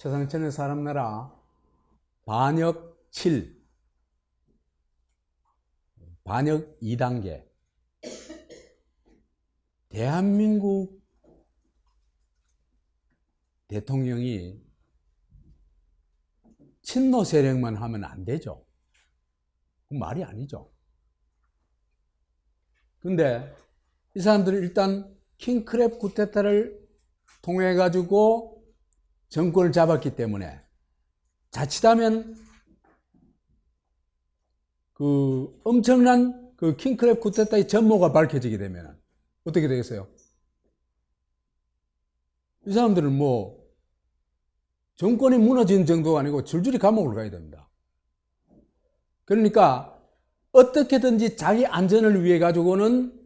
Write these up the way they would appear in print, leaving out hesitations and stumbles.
최상천의 사람나라 반역 7, 반역 2단계. 대한민국 대통령이 친노 세력만 하면 안 되죠. 그건 말이 아니죠. 근데 이 사람들은 일단 킹크랩 쿠데타를 통해 가지고 정권을 잡았기 때문에 자칫하면 그 엄청난 그 킹크랩 쿠데타의 전모가 밝혀지게 되면 어떻게 되겠어요? 이 사람들은 뭐 정권이 무너진 정도가 아니고 줄줄이 감옥을 가야 됩니다. 그러니까 어떻게든지 자기 안전을 위해 가지고는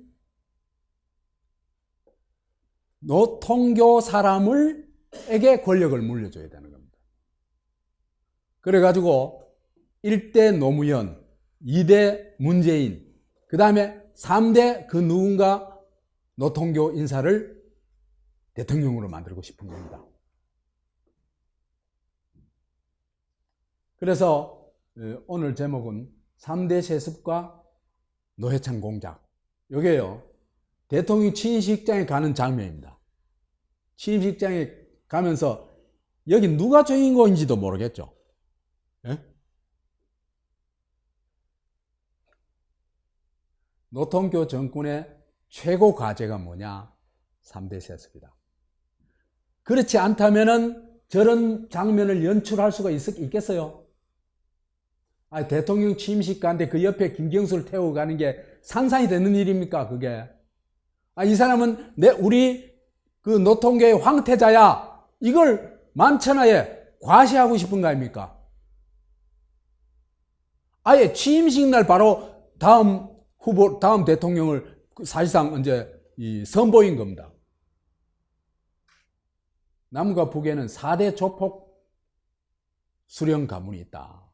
노통교 사람에게 권력을 물려줘야 되는 겁니다. 그래가지고 1대 노무현, 2대 문재인, 그 다음에 3대 그 누군가 노통교 인사를 대통령으로 만들고 싶은 겁니다. 그래서 오늘 제목은 3대 세습과 노회찬 공작. 이게요, 대통령 취임식장에 가는 장면입니다. 취임식장에 가면서 여기 누가 주인공인지도 모르겠죠. 예? 노통교 정권의 최고 과제가 뭐냐? 3대 세습이다. 그렇지 않다면은 저런 장면을 연출할 수가 있겠어요? 아니, 대통령 취임식 가는데 그 옆에 김경수를 태우고 가는 게 상상이 되는 일입니까, 그게? 아, 이 사람은 우리 그 노통교의 황태자야. 이걸 만천하에 과시하고 싶은 거 아닙니까? 아예 취임식 날 바로 다음 대통령을 사실상 이제 선보인 겁니다. 남과 북에는 4대 조폭 수령 가문이 있다.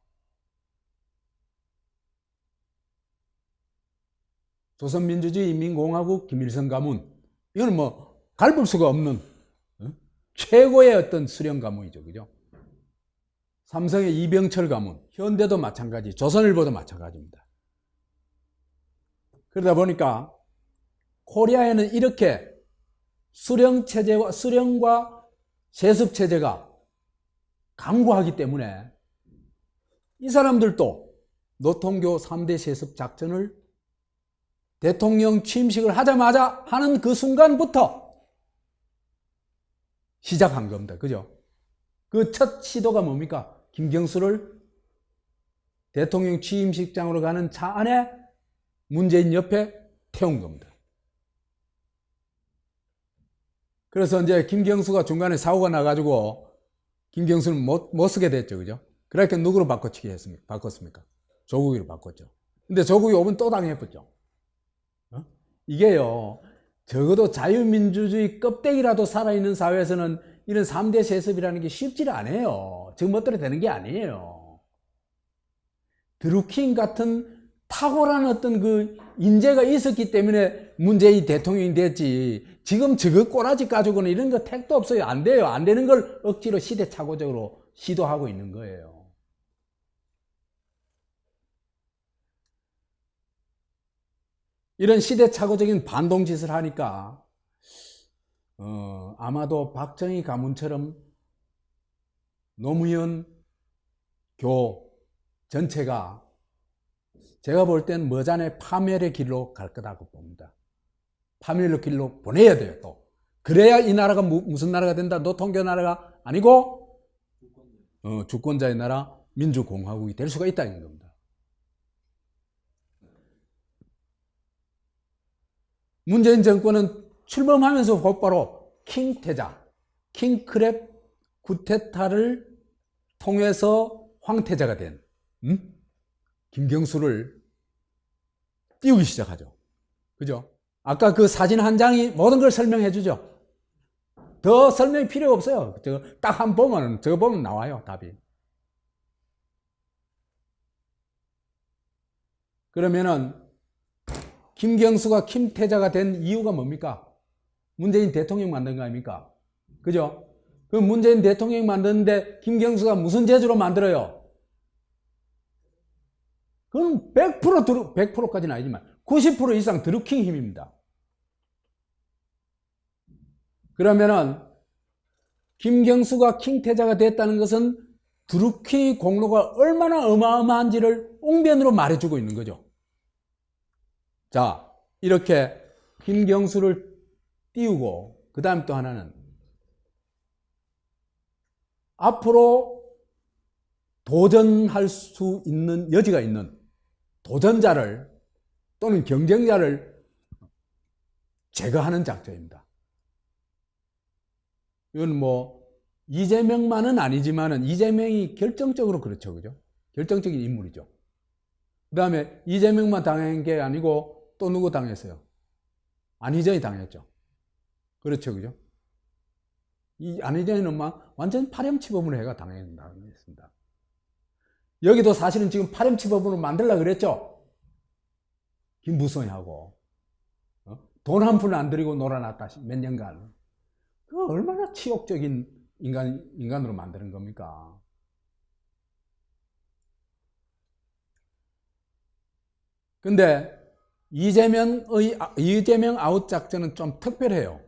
조선민주주의 인민공화국 김일성 가문. 이거는 뭐 갈볼 수가 없는 최고의 어떤 수령 가문이죠. 그죠? 삼성의 이병철 가문, 현대도 마찬가지, 조선일보도 마찬가지입니다. 그러다 보니까 코리아에는 이렇게 수령과 세습체제가 강구하기 때문에 이 사람들도 노통교 3대 세습 작전을 대통령 취임식을 하자마자 하는 그 순간부터 시작한 겁니다. 그죠? 그 첫 시도가 뭡니까? 김경수를 대통령 취임식장으로 가는 차 안에 문재인 옆에 태운 겁니다. 그래서 이제 김경수가 중간에 사고가 나가지고 김경수는 못 쓰게 됐죠. 그죠? 그러니까 누구로 바꿨습니까? 조국이로 바꿨죠. 근데 조국이 오면 또 당해봤죠. 이게요, 적어도 자유민주주의 껍데기라도 살아있는 사회에서는 이런 3대 세습이라는 게 쉽지를 않아요. 지금 멋대로 되는 게 아니에요. 드루킹 같은 탁월한 어떤 그 인재가 있었기 때문에 문재인 대통령이 됐지. 지금 저거 꼬라지 가지고는 이런 거 택도 없어요. 안 돼요. 안 되는 걸 억지로 시대착오적으로 시도하고 있는 거예요. 이런 시대착오적인 반동짓을 하니까 아마도 박정희 가문처럼 노무현 교 전체가 제가 볼 땐 머잔의 파멸의 길로 갈 거라고 봅니다. 파멸의 길로 보내야 돼요. 또 그래야 이 나라가 무슨 나라가 된다? 노통교 나라가 아니고 주권자의 나라 민주공화국이 될 수가 있다는 겁니다. 문재인 정권은 출범하면서 곧바로 킹태자, 킹크랩 쿠데타를 통해서 황태자가 된 김경수를 띄우기 시작하죠. 그죠? 아까 그 사진 한 장이 모든 걸 설명해 주죠. 더 설명이 필요 없어요. 딱 한 번 저거 보면 나와요, 답이. 그러면은 김경수가 킴태자가 된 이유가 뭡니까? 문재인 대통령 만든 거 아닙니까? 그죠? 그 문재인 대통령이 만드는데 김경수가 무슨 재주로 만들어요? 그건 100%까지는 아니지만 90% 이상 드루킹 힘입니다. 그러면은 김경수가 킹태자가 됐다는 것은 드루킹의 공로가 얼마나 어마어마한지를 옹변으로 말해주고 있는 거죠. 자, 이렇게 김경수를 띄우고 그 다음 또 하나는 앞으로 도전할 수 있는 여지가 있는 도전자를 또는 경쟁자를 제거하는 작전입니다. 이건 뭐 이재명만은 아니지만은 이재명이 결정적으로 그렇죠. 그죠? 결정적인 인물이죠. 그 다음에 이재명만 당한 게 아니고 또 누구 당했어요? 안희정이 당했죠. 그렇죠. 그죠? 이 안희정이는 막 완전 파렴치범으로 해가 당했습니다. 여기도 사실은 지금 파렴치범으로 만들려고 그랬죠. 김무성이하고 돈 한 푼 안 들이고 놀아놨다 몇 년간. 그 얼마나 치욕적인 인간으로 만드는 겁니까? 근데 이재명 아웃 작전은 좀 특별해요.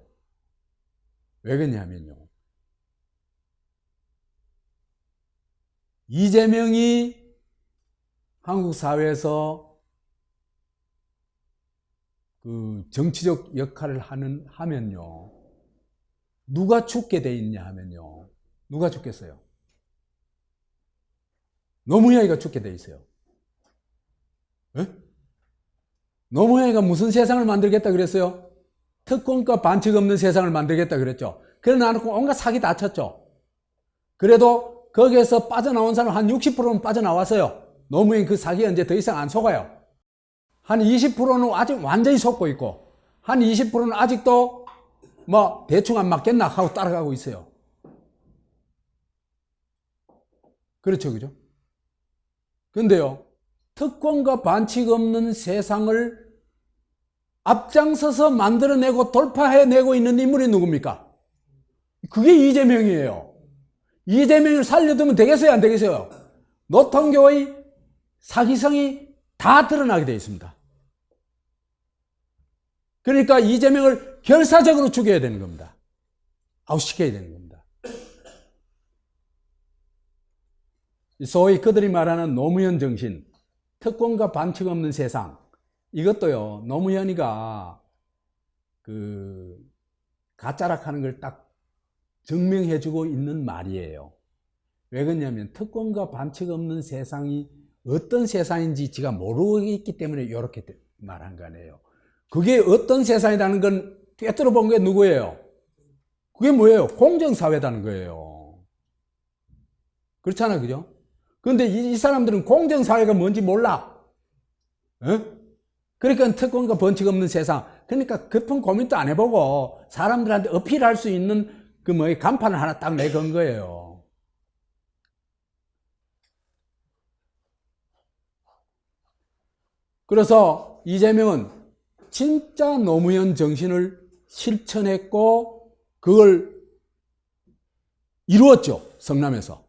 왜 그러냐면요. 이재명이 한국 사회에서 그 정치적 역할을 하면요. 누가 죽게 돼 있냐 하면요. 누가 죽겠어요? 노무현이가 죽게 돼 있어요. 에? 노무현이가 무슨 세상을 만들겠다 그랬어요? 특권과 반칙 없는 세상을 만들겠다 그랬죠. 그러나 온갖 사기 다 쳤죠. 그래도 거기에서 빠져나온 사람 한 60%는 빠져나왔어요. 노무현 그 사기에 이제 더 이상 안 속아요. 한 20%는 아직 완전히 속고 있고 한 20%는 아직도 뭐 대충 안 맞겠나 하고 따라가고 있어요. 그렇죠. 그죠? 근데요. 특권과 반칙 없는 세상을 앞장서서 만들어내고 돌파해내고 있는 인물이 누굽니까? 그게 이재명이에요. 이재명을 살려두면 되겠어요? 안 되겠어요? 노통교의 사기성이 다 드러나게 되어 있습니다. 그러니까 이재명을 결사적으로 죽여야 되는 겁니다. 아웃시켜야 되는 겁니다. 소위 그들이 말하는 노무현 정신, 특권과 반칙 없는 세상, 이것도요, 노무현이가 그 가짜락하는 걸 딱 증명해주고 있는 말이에요. 왜 그러냐면 특권과 반칙 없는 세상이 어떤 세상인지 지가 모르고 있기 때문에 이렇게 말한 거 아니에요. 그게 어떤 세상이라는 건 꿰뚫어 본 게 누구예요? 그게 뭐예요? 공정사회라는 거예요. 그렇잖아요. 그죠? 그런데 이 사람들은 공정사회가 뭔지 몰라. 그러니까 특권과 반칙 없는 세상. 그러니까 깊은 고민도 안 해보고 사람들한테 어필할 수 있는 그 간판을 하나 딱 내건 거예요. 그래서 이재명은 진짜 노무현 정신을 실천했고 그걸 이루었죠. 성남에서.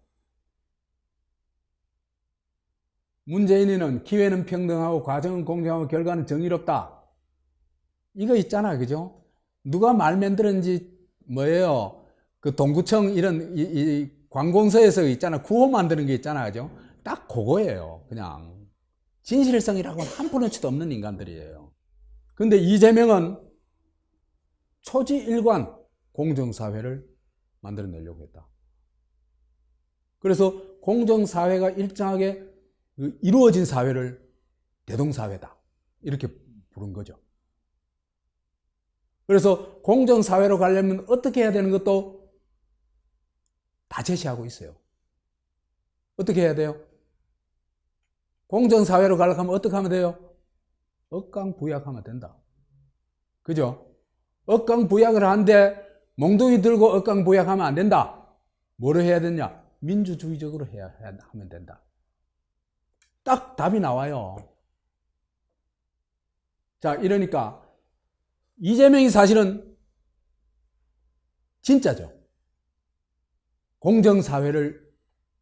문재인이는 기회는 평등하고 과정은 공정하고 결과는 정의롭다. 이거 있잖아. 그죠? 누가 말 만들었는지 뭐예요? 그 동구청 이런 이 관공서에서 있잖아. 구호 만드는 게 있잖아. 그죠? 딱 그거예요. 그냥 진실성이라고는 한 푼어치도 없는 인간들이에요. 근데 이재명은 초지일관 공정사회를 만들어내려고 했다. 그래서 공정사회가 일정하게 이루어진 사회를 대동사회다. 이렇게 부른 거죠. 그래서 공정사회로 가려면 어떻게 해야 되는 것도 다 제시하고 있어요. 어떻게 해야 돼요? 공정사회로 가려고 하면 어떻게 하면 돼요? 억강부약하면 된다. 그죠? 억강부약을 하는데 몽둥이 들고 억강부약하면 안 된다. 뭐를 해야 되냐? 민주주의적으로 하면 된다. 딱 답이 나와요. 자, 이러니까 이재명이 사실은 진짜죠. 공정사회를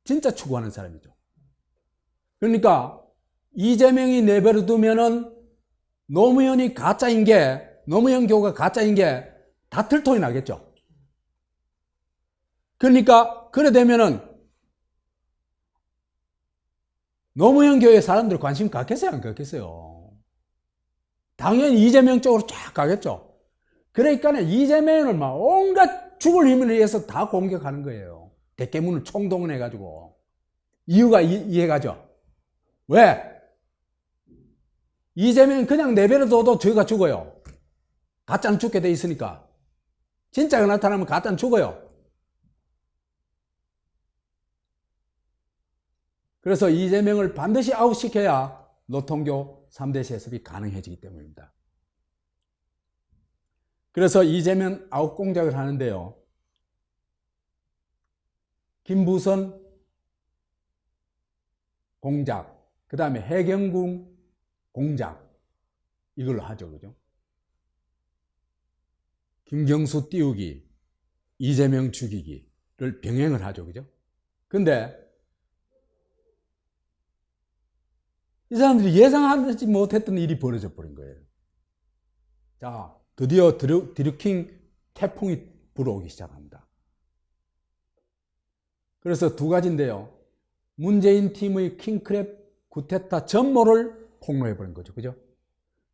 진짜 추구하는 사람이죠. 그러니까 이재명이 내버려 두면은 노무현이 가짜인 게, 노무현 교가 가짜인 게 다 들통이 나겠죠. 그러니까 그래 되면은 노무현 교회 사람들 관심 갖겠어요, 안 갖겠어요? 당연히 이재명 쪽으로 쫙 가겠죠. 그러니까 이재명을 막 온갖 죽을 힘을 위해서 다 공격하는 거예요. 대깨문을 총동원해가지고. 이유가 이해가죠. 왜? 이재명은 그냥 내버려둬도 저희가 죽어요. 가짜는 죽게 돼 있으니까. 진짜가 나타나면 가짜는 죽어요. 그래서 이재명을 반드시 아웃시켜야 노통교 3대 세습이 가능해지기 때문입니다. 그래서 이재명 아웃 공작을 하는데요. 김부선 공작, 그 다음에 해경궁 공작, 이걸로 하죠. 그죠? 김경수 띄우기, 이재명 죽이기를 병행을 하죠. 그죠? 근데 이 사람들이 예상하지 못했던 일이 벌어져 버린 거예요. 자, 드디어 드루킹 태풍이 불어오기 시작합니다. 그래서 두 가지인데요. 문재인 팀의 킹크랩 구테타 전모를 폭로해버린 거죠. 그죠?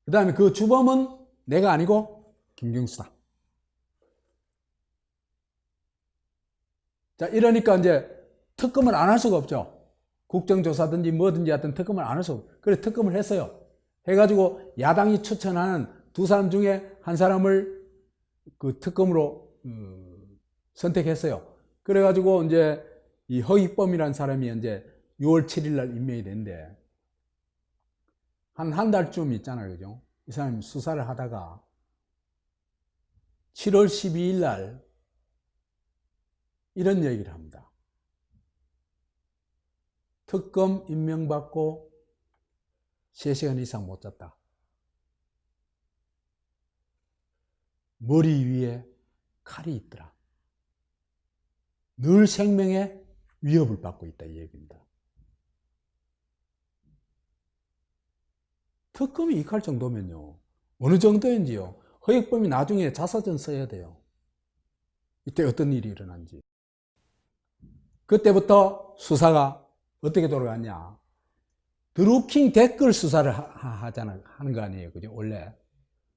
그 다음에 그 주범은 내가 아니고 김경수다. 자, 이러니까 이제 특검을 안 할 수가 없죠. 국정조사든지 뭐든지 하여튼 특검을 안 할 수가 없어요. 그래서 특검을 했어요. 해가지고 야당이 추천하는 두 사람 중에 한 사람을 그 특검으로 선택했어요. 그래가지고 이제 이 허익범이라는 사람이 이제 6월 7일 날 임명이 됐는데 한 달쯤 있잖아요. 그죠? 이 사람이 수사를 하다가 7월 12일 날 이런 얘기를 합니다. 특검 임명받고 3시간 이상 못 잤다. 머리 위에 칼이 있더라. 늘 생명에 위협을 받고 있다, 이 얘기입니다. 특검이 익할 정도면요, 어느 정도인지요, 허익범이 나중에 자서전 써야 돼요. 이때 어떤 일이 일어난지. 그때부터 수사가 어떻게 돌아갔냐. 드루킹 댓글 수사를 하는 거 아니에요. 그죠? 원래.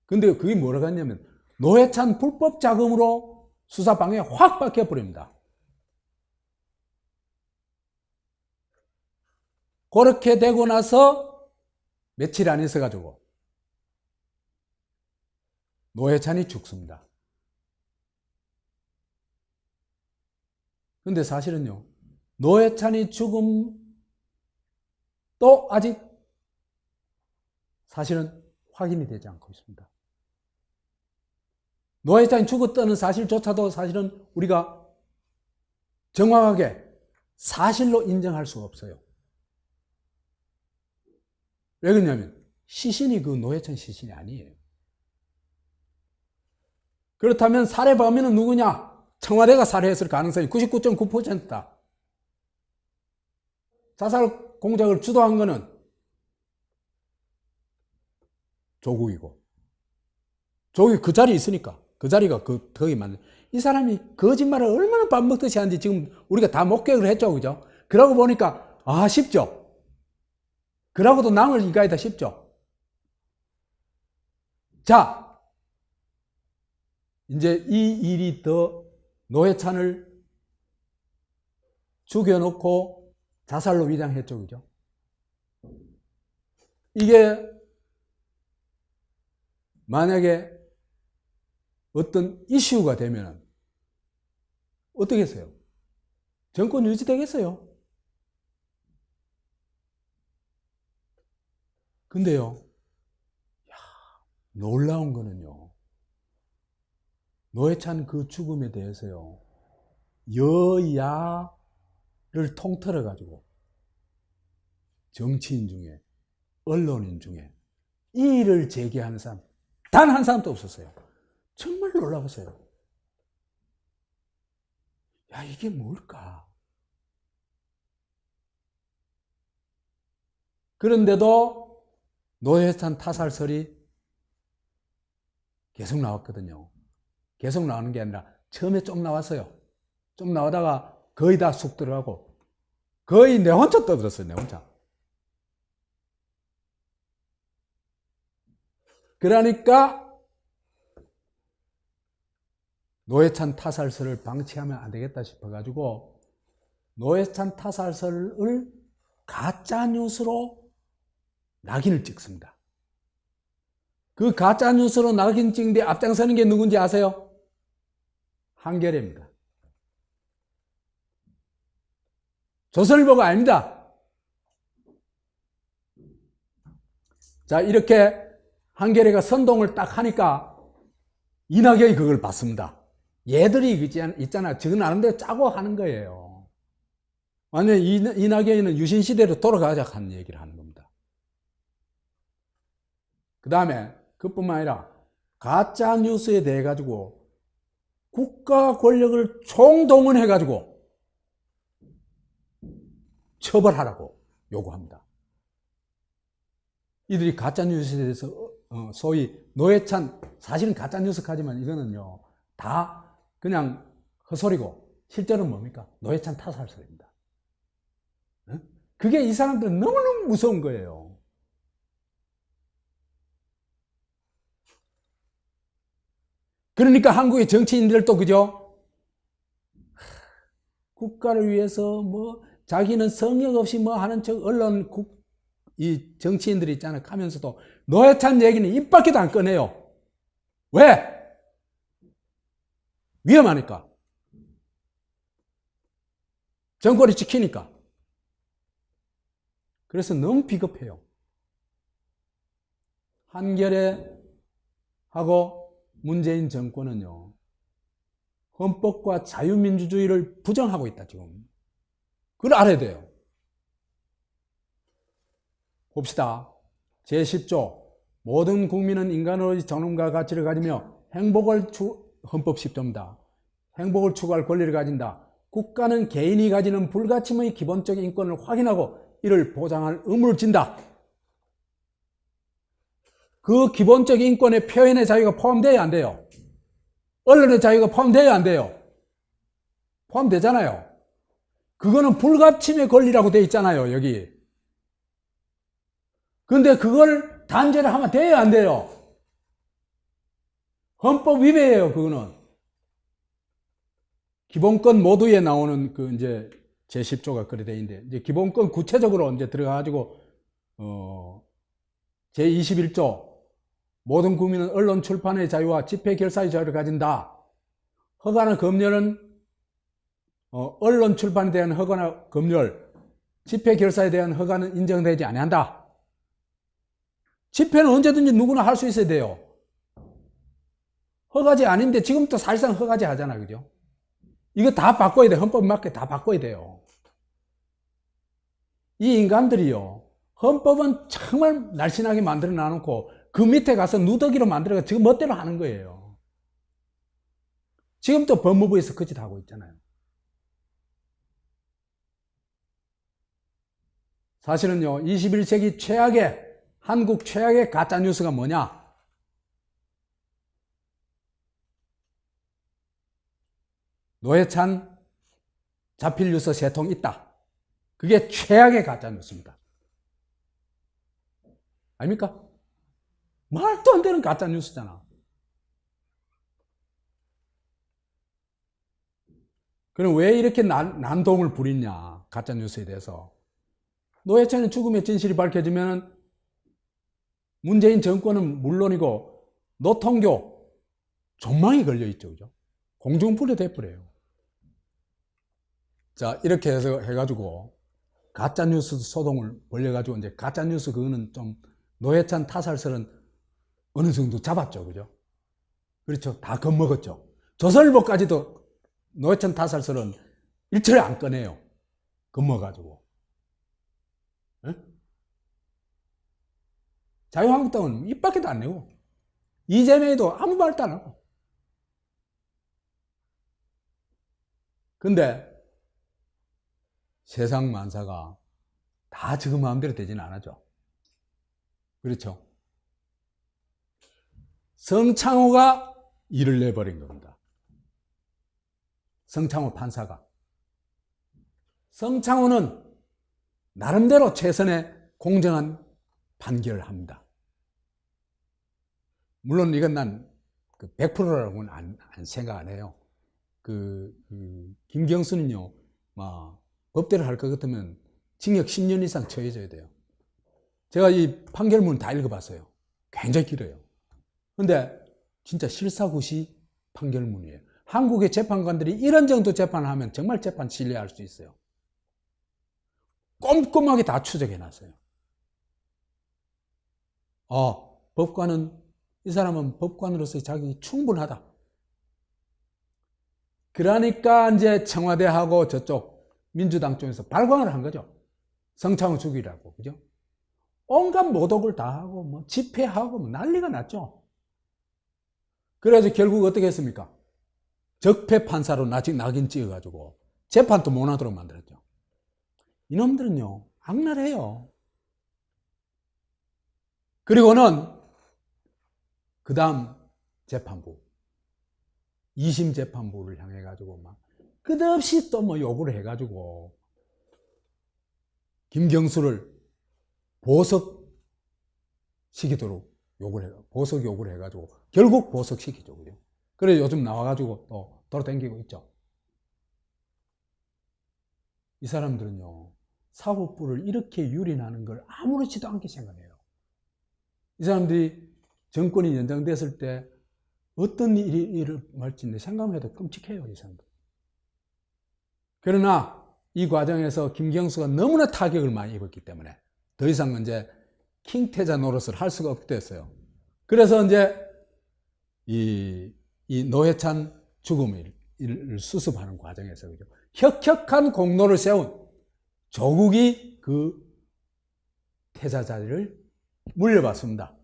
근데 그게 뭐라고 했냐면, 노회찬 불법 자금으로 수사 방향이 확 바뀌어버립니다. 그렇게 되고 나서 며칠 안 있어가지고 노회찬이 죽습니다. 근데 사실은요, 노회찬이 죽음 또 아직 사실은 확인이 되지 않고 있습니다. 노회찬이 죽었다는 사실조차도 사실은 우리가 정확하게 사실로 인정할 수가 없어요. 왜 그러냐면 시신이 그 노회찬 시신이 아니에요. 그렇다면 살해 범인은 누구냐? 청와대가 살해했을 가능성이 99.9%다. 자살 공작을 주도한 거는 조국이고, 조국이 그 자리에 있으니까, 그 자리가 거기 맞는. 이 사람이 거짓말을 얼마나 밥 먹듯이 하는지 지금 우리가 다 목격을 했죠. 그죠? 그러고 보니까, 쉽죠? 그러고도 남을 인가이다 싶죠? 자, 이제 이 일이 더 노회찬을 죽여놓고 자살로 위장했죠. 그죠? 이게 만약에 어떤 이슈가 되면 어떻게 했어요? 정권 유지되겠어요? 근데요, 놀라운 거는요, 노회찬 그 죽음에 대해서요, 여야를 통틀어가지고 정치인 중에, 언론인 중에 이의를 제기하는 사람 단 한 사람도 없었어요. 정말 놀라웠어요. 야, 이게 뭘까? 그런데도 노회찬 타살설이 계속 나왔거든요. 계속 나오는 게 아니라 처음에 좀 나왔어요. 좀 나오다가 거의 다 쑥 들어가고 거의 내 혼자 떠들었어요. 내 혼자. 그러니까 노회찬 타살설을 방치하면 안 되겠다 싶어가지고 노회찬 타살설을 가짜뉴스로 낙인을 찍습니다. 그 가짜뉴스로 낙인 찍는데 앞장서는 게 누군지 아세요? 한겨레입니다. 조선일보가 아닙니다. 자, 이렇게 한겨레가 선동을 딱 하니까 이낙연이 그걸 봤습니다. 얘들이 있잖아. 지금 나름대로 짜고 하는 거예요. 완전 이낙연이는 유신시대로 돌아가자 하는 얘기를 하는 겁니다. 그 다음에 그뿐만 아니라 가짜뉴스에 대해 가지고 국가 권력을 총동원해 가지고 처벌하라고 요구합니다. 이들이 가짜뉴스에 대해서 소위 노회찬, 사실은 가짜뉴스까지만 이거는요 다 그냥 헛소리고 실제로는 뭡니까? 노회찬 타살설입니다. 그게 이 사람들은 너무너무 무서운 거예요. 그러니까 한국의 정치인들도 그죠? 국가를 위해서 뭐 자기는 성역 없이 뭐 하는 척 언론 이 정치인들이 있잖아요. 하면서도 노회찬 얘기는 입 밖에도 안 꺼내요. 왜? 위험하니까. 정권이 지키니까. 그래서 너무 비겁해요. 한겨레하고 문재인 정권은요, 헌법과 자유민주주의를 부정하고 있다, 지금. 그걸 알아야 돼요. 봅시다. 제10조. 모든 국민은 인간의 존엄과 가치를 가지며 헌법 10조입니다. 행복을 추구할 권리를 가진다. 국가는 개인이 가지는 불가침의 기본적인 인권을 확인하고 이를 보장할 의무를 진다. 그 기본적인 인권의 표현의 자유가 포함돼야 안 돼요? 언론의 자유가 포함돼야 안 돼요? 포함되잖아요. 그거는 불가침의 권리라고 돼 있잖아요, 여기. 근데 그걸 단죄를 하면 돼야 안 돼요? 헌법 위배예요, 그거는. 기본권 모두에 나오는 그 이제 제10조가 그래 돼 있는데, 이제 기본권 구체적으로 이제 들어가가지고, 제21조. 모든 국민은 언론 출판의 자유와 집회 결사의 자유를 가진다. 허가나 검열은 언론 출판에 대한 허가나 검열, 집회 결사에 대한 허가는 인정되지 아니한다. 집회는 언제든지 누구나 할 수 있어야 돼요. 허가제 아닌데 지금부터 사실상 허가제 하잖아, 그죠? 이거 다 바꿔야 돼. 헌법 맞게 다 바꿔야 돼요. 이 인간들이요, 헌법은 정말 날씬하게 만들어 놔놓고 그 밑에 가서 누더기로 만들어서 지금 멋대로 하는 거예요. 지금 또 법무부에서 그 짓 하고 있잖아요. 사실은요, 21세기 한국 최악의 가짜뉴스가 뭐냐? 노회찬 자필 뉴스 3통 있다. 그게 최악의 가짜뉴스입니다. 아닙니까? 말도 안 되는 가짜뉴스잖아. 그럼 왜 이렇게 난동을 부리냐, 가짜뉴스에 대해서. 노회찬의 죽음의 진실이 밝혀지면 문재인 정권은 물론이고 노통교 전망이 걸려있죠, 그죠? 공중분해 돼버려요. 자, 이렇게 해서 해가지고 가짜뉴스 소동을 벌려가지고 이제 가짜뉴스 그거는 좀 노회찬 타살설은 어느 정도 잡았죠, 그죠? 그렇죠. 다 겁먹었죠. 조선일보까지도 노회찬 타살설은 일철에 안 꺼내요. 겁먹어가지고. 에? 자유한국당은 입 밖에도 안 내고, 이재명도 아무 말도 안 하고. 근데 세상 만사가 다 지그 마음대로 되지는 않았죠. 그렇죠? 성창호가 일을 내버린 겁니다. 성창호 판사가. 성창호는 나름대로 최선의 공정한 판결을 합니다. 물론 이건 난 100%라고는 안 생각 안 해요. 김경수는요, 법대로 할 것 같으면 징역 10년 이상 처해져야 돼요. 제가 이 판결문 다 읽어봤어요. 굉장히 길어요. 근데 진짜 실사구시 판결문이에요. 한국의 재판관들이 이런 정도 재판을 하면 정말 재판 신뢰할 수 있어요. 꼼꼼하게 다 추적해놨어요. 이 사람은 법관으로서 자기 충분하다. 그러니까 이제 청와대하고 저쪽 민주당 쪽에서 발광을 한 거죠. 성창호 죽이라고, 그죠? 온갖 모독을 다 하고, 집회하고, 난리가 났죠. 그래서 결국 어떻게 했습니까? 적폐 판사로 낙인 찍어가지고 재판도 못 하도록 만들었죠. 이놈들은요, 악랄해요. 그리고는 그 다음 재판부, 2심 재판부를 향해 가지고 막 끝없이 또 요구를 해가지고 김경수를 보석시키도록 보석 요구를 해가지고 결국 보석시키죠. 그죠? 그래 요즘 나와가지고 또 돌아다니고 있죠. 이 사람들은요, 사법부를 이렇게 유린하는 걸 아무렇지도 않게 생각해요. 이 사람들이 정권이 연장됐을 때 어떤 일이 일어날지 생각해도 끔찍해요, 이 사람들. 그러나 이 과정에서 김경수가 너무나 타격을 많이 입었기 때문에 더 이상 이제 킹태자 노릇을 할 수가 없게 됐어요. 그래서 이제 이 노회찬 죽음을 수습하는 과정에서 그죠? 혁혁한 공로를 세운 조국이 그 태자 자리를 물려받습니다.